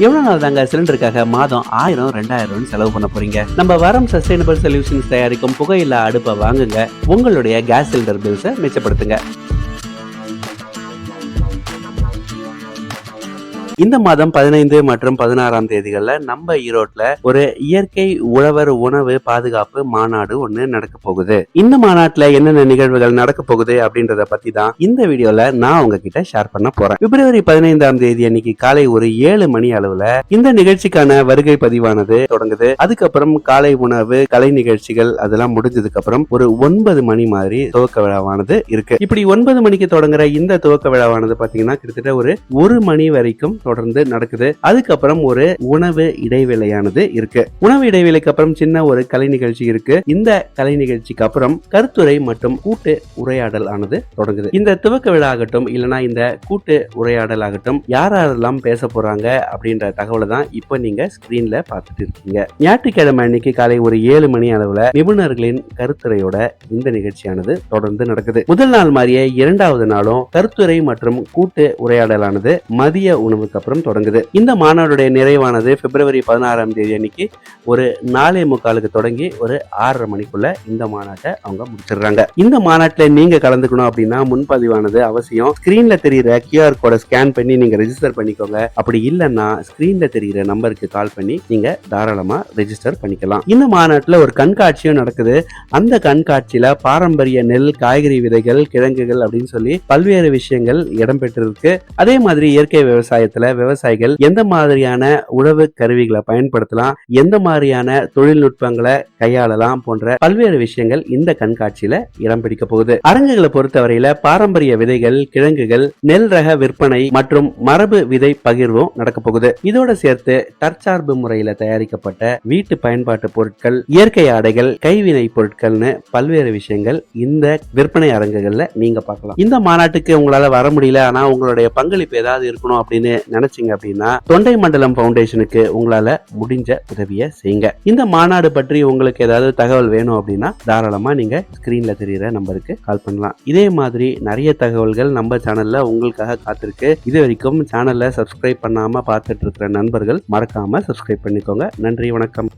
எவ்வளவு நாள் தாங்க சிலிண்டருக்காக மாதம் 1000 2000 செலவு பண்ண போறீங்க? நம்ம வரம் சஸ்டைனபிள் சொல்யூஷன்ஸ் தயாரிக்கும் புகையில்லா அடுப்பை வாங்குங்க. உங்களுடைய கேஸ் சிலிண்டர் பில்ஸை மிச்சப்படுத்துங்க. இந்த மாதம் 15 மற்றும் 16ஆம் தேதிகள்ல நம்ம ஈரோட்ல ஒரு இயற்கை உழவர் உணவு பாதுகாப்பு மாநாடு ஒண்ணு நடக்க போகுது. இந்த மாநாட்டுல என்னென்ன நிகழ்வுகள் நடக்க போகுது அப்படின்றத பத்தி தான் இந்த வீடியோல நான் உங்ககிட்ட ஷேர் பண்ண போறேன். பிப்ரவரி 15ஆம் தேதி அன்னைக்கு காலை ஒரு 7 மணி அளவுல இந்த நிகழ்ச்சிக்கான வருகை பதிவானது தொடங்குது. அதுக்கப்புறம் காலை உணவு, கலை நிகழ்ச்சிகள் அதெல்லாம் முடிஞ்சதுக்கு அப்புறம் ஒரு 9 மணி மாதிரி துவக்க விழாவானது இருக்கு. இப்படி 9 மணிக்கு தொடங்குற இந்த துவக்க விழாவானது பாத்தீங்கன்னா கிட்டத்தட்ட ஒரு 1 மணி வரைக்கும் தொடர்ந்து நடக்குது. அதுக்கப்புறம் ஒரு உணவு இடைவேளையானது இருக்கு. உணவு இடைவேளைக்கு அப்புறம் சின்ன ஒரு கலை நிகழ்ச்சி இருக்கு. இந்த கலை நிகழ்ச்சிக்கு அப்புறம் கருத்துரை மற்றும் கூட்டு உரையாடல் ஆனது தொடங்குது. இந்த துவக்க விழா ஆகட்டும் இல்லனா இந்த கூட்டு உரையாடல் ஆகட்டும் யாரெல்லாம் பேச போறாங்க அப்படின்ற தகவலை தான் இப்ப நீங்க ஸ்கிரீன்ல பார்த்துட்டு இருக்கீங்க. ஞாயிற்றுக்கிழமை அன்னைக்கு காலை ஒரு 7 மணி அளவுல நிபுணர்களின் கருத்துரையோட இந்த நிகழ்ச்சியானது தொடர்ந்து நடக்குது. முதல் நாள் மாதிரியே இரண்டாவது நாளும் கருத்துரை மற்றும் கூட்டு உரையாடலானது மதிய உணவுக்கு அப்புறம் தொடங்குது. இந்த மாநாடுடைய நிறைவானது பிப்ரவரி 16ஆம் தேதி அன்னைக்கு ஒரு 4:45 தொடங்கி ஒரு 6:30 மணிக்குள்ள இந்த மாநாட்டை அவங்க முடிச்சிடுறாங்க. இந்த மாநாட்டுல நீங்க கலந்துக்கணும் அப்படின்னா முன்பதிவானது அவசியம். ஸ்கிரீன்ல தெரியுற QR கோடை ஸ்கேன் பண்ணி நீங்க ரெஜிஸ்டர் பண்ணிக்கோங்க. அப்படி இல்லைன்னா ஸ்கிரீன்ல தெரியுற நம்பருக்கு கால் பண்ணி நீங்க தாராளமா ரெஜிஸ்டர் பண்ணிக்கலாம். இந்த மாநாட்டுல ஒரு கண்காட்சியும் நடக்குது. அந்த கண்காட்சியில பாரம்பரிய நெல், காய்கறி விதைகள், கிழங்குகள் அப்படின்னு சொல்லி பல்வேறு விஷயங்கள் இடம்பெற்றிருக்கு. அதே மாதிரி இயற்கை விவசாயத்துல விவசாயிகள் எந்த மாதிரியான உழவு கருவிகளை பயன்படுத்தலாம், எந்த மாதிரியான தொழில்நுட்பங்களை கையாளலாம் போன்ற பல்வேறு விஷயங்கள் இந்த கண்காட்சியில இடம் பிடிக்க போகுது. அரங்குகளை பொறுத்தவரையில பாரம்பரிய விதைகள், கிழங்குகள், நெல் ரக விற்பனை மற்றும் மரபு விதை பகிர்வும் நடக்க போகுது. இதோட சேர்த்து தற்சார்பு முறையில தயாரிக்கப்பட்ட வீட்டு பயன்பாட்டு பொருட்கள், இயற்கை ஆடைகள், கைவினை பொருட்கள்னு பல்வேறு விஷயங்கள் இந்த விற்பனை அரங்குகள்ல நீங்க பார்க்கலாம். இந்த மாநாட்டுக்கு உங்களால வர முடியல, ஆனா உங்களுடைய பங்களிப்பு ஏதாவது இருக்கணும் அப்படின்னு நினைச்சீங்க அப்படின்னா தொண்டை மண்டலம் பவுண்டேஷனுக்கு உங்களால முடிஞ்ச உதவியை செய்யுங்க. இந்த மாநாடு பற்றி உங்களுக்கு ஏதாவது தகவல் வேணும் அப்படின்னா தாராளமா நீங்க ஸ்கிரீன்ல தெரியுற நம்பருக்கு கால் பண்ணலாம். இதே மாதிரி நிறைய தகவல்கள் நம்ம சேனல்ல உங்களுக்காக காத்திருக்கு. இது வரைக்கும் சேனல்ல சப்ஸ்கிரைப் பண்ணாம பார்த்துட்டு இருக்கிற நண்பர்கள் மறக்காம சப்ஸ்கிரைப் பண்ணிக்கோங்க. நன்றி, வணக்கம்.